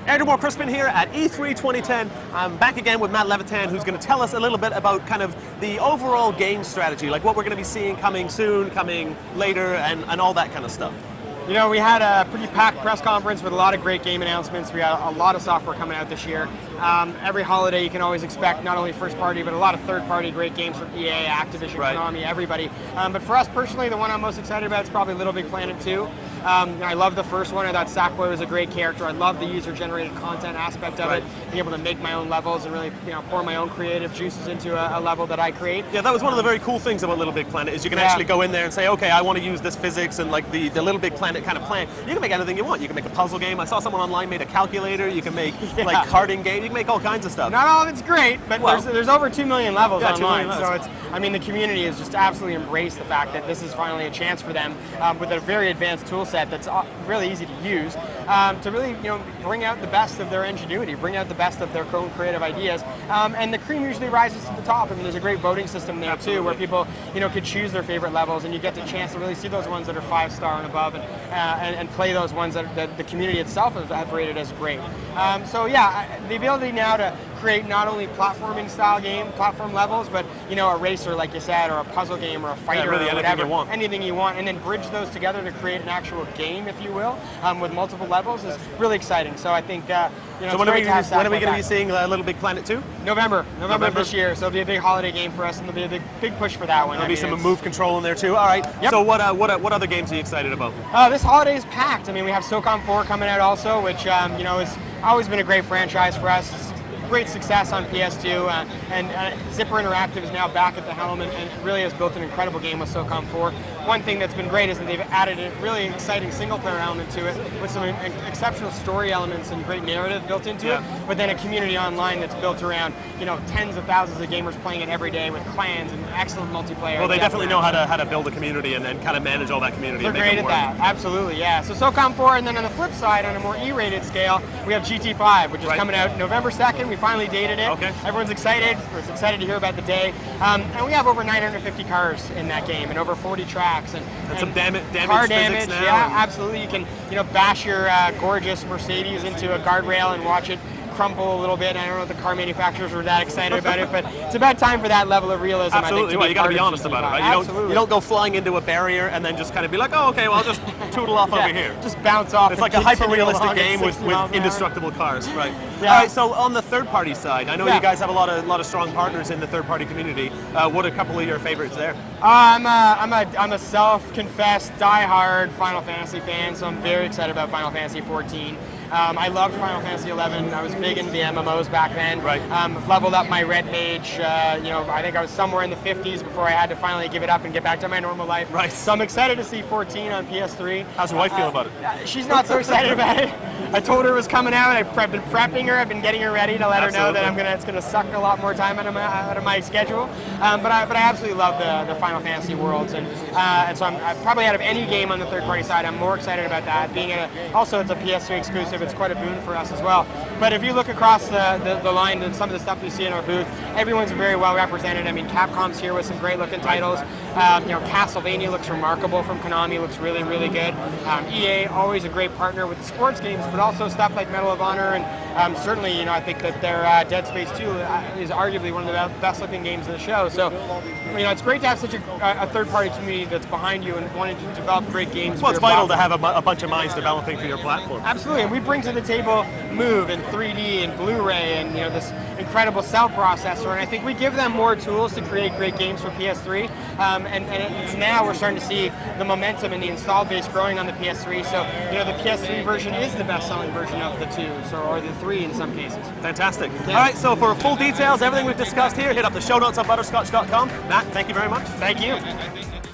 Andrew Crispin here at E3 2010. I'm back again with Matt Levitan, who's going to tell us a little bit about kind of the overall game strategy, like what we're going to be seeing coming soon, coming later, and all that kind of stuff. You know, we had a pretty packed press conference with a lot of great game announcements. We had a lot of software coming out this year. Every holiday you can always expect not only first party, but a lot of third party great games from EA, Activision, Konami, everybody. But for us personally, the one I'm most excited about is probably Little Big Planet 2. I love the first one. I thought Sackboy was a great character. I love the user-generated content aspect of it, being able to make my own levels and really pour my own creative juices into a level that I create. Yeah, that was one of the very cool things about Little Big Planet, is you can actually go in there and say, okay, I want to use this physics and like the Little Big Planet kind of plan. You can make anything you want. You can make a puzzle game. I saw someone online made a calculator. You can make like karting game. You can make all kinds of stuff. Not all of it's great, but there's over 2 million levels online. 2 million so it's, I mean, the community has just absolutely embraced the fact that this is finally a chance for them with a very advanced tool set that's really easy to use to really bring out the best of their ingenuity, bring out the best of their own creative ideas, and the cream usually rises to the top. I mean, there's a great voting system there too, where people could choose their favorite levels, and you get the chance to really see those ones that are 5-star and above, and play those ones that the community itself have rated as great. So yeah, the ability now to create not only platforming style game, platform levels, but a racer like you said, or a puzzle game, or a fighter, really or whatever, anything you want, and then bridge those together to create an actual game, if you will, with multiple levels is really exciting. So I think so when are we going to be seeing Little Big Planet 2? November of this year. So it'll be a big holiday game for us, and there'll be a big push for that one. There'll be some move control in there too. All right. Yep. So what other games are you excited about? This holiday is packed. I mean, we have SOCOM 4 coming out also, which has always been a great franchise for us. It's great success on PS2, and Zipper Interactive is now back at the helm and really has built an incredible game with SOCOM 4. One thing that's been great is that they've added a really exciting single-player element to it with some exceptional story elements and great narrative built into it, but then a community online that's built around tens of thousands of gamers playing it every day with clans and excellent multiplayer. Well, they definitely know how to build a community and kind of manage all that community. They're great at that, absolutely, yeah. So SOCOM 4, and then on the flip side, on a more E-rated scale, we have GT5, which is coming out November 2nd. We finally dated it. Okay. Everyone's excited. We're excited to hear about the day. And we have over 950 cars in that game and over 40 tracks. And some damage car physics damage, now. yeah, absolutely. You can bash your gorgeous Mercedes into a guardrail and watch it crumple a little bit. I don't know if the car manufacturers were that excited about it, but it's about time for that level of realism. Absolutely. I think, well, you got to be honest about it, right? You don't go flying into a barrier and then just kind of be like, oh, okay, well, I'll just tootle off over here. Just bounce off. It's like a hyper-realistic game with indestructible cars, right? Yeah. All right. So on the third-party side, I know you guys have a lot of strong partners in the third-party community. What are a couple of your favorites there? I'm a self-confessed die-hard Final Fantasy fan, so I'm very excited about Final Fantasy 14. I loved Final Fantasy 11. I was big into the MMOs back then. Right. Leveled up my Red Mage. I think I was somewhere in the 50s before I had to finally give it up and get back to my normal life. Right. So I'm excited to see 14 on PS3. How's your wife feel about it? She's not so excited about it. I told her it was coming out. I've been prepping her. I've been getting her ready to let her know that it's gonna suck a lot more time out of my schedule. But I absolutely love the Final Fantasy worlds, and so I'm probably out of any game on the third-party side, I'm more excited about that. Being also it's a PS3 exclusive. It's quite a boon for us as well. But if you look across the line and some of the stuff you see in our booth, everyone's very well represented. I mean, Capcom's here with some great-looking titles. Castlevania looks remarkable from Konami. Looks really, really good. EA, always a great partner with the sports games, but also stuff like Medal of Honor, and certainly, I think that their Dead Space 2 is arguably one of the best-looking games in the show. So, it's great to have such a third-party community that's behind you and wanting to develop great games. Well, it's vital to have a bunch of minds developing for your platform. Absolutely, and we bring to the table Move and 3D and Blu-ray and this incredible cell processor, and I think we give them more tools to create great games for PS3. And it's now we're starting to see the momentum and the installed base growing on the PS3. So the PS3 version is the best-selling version of the two, or the three in some cases. Fantastic. Yeah. All right, so for full details, everything we've discussed here, hit up the show notes on butterscotch.com. Matt, thank you very much. Thank you.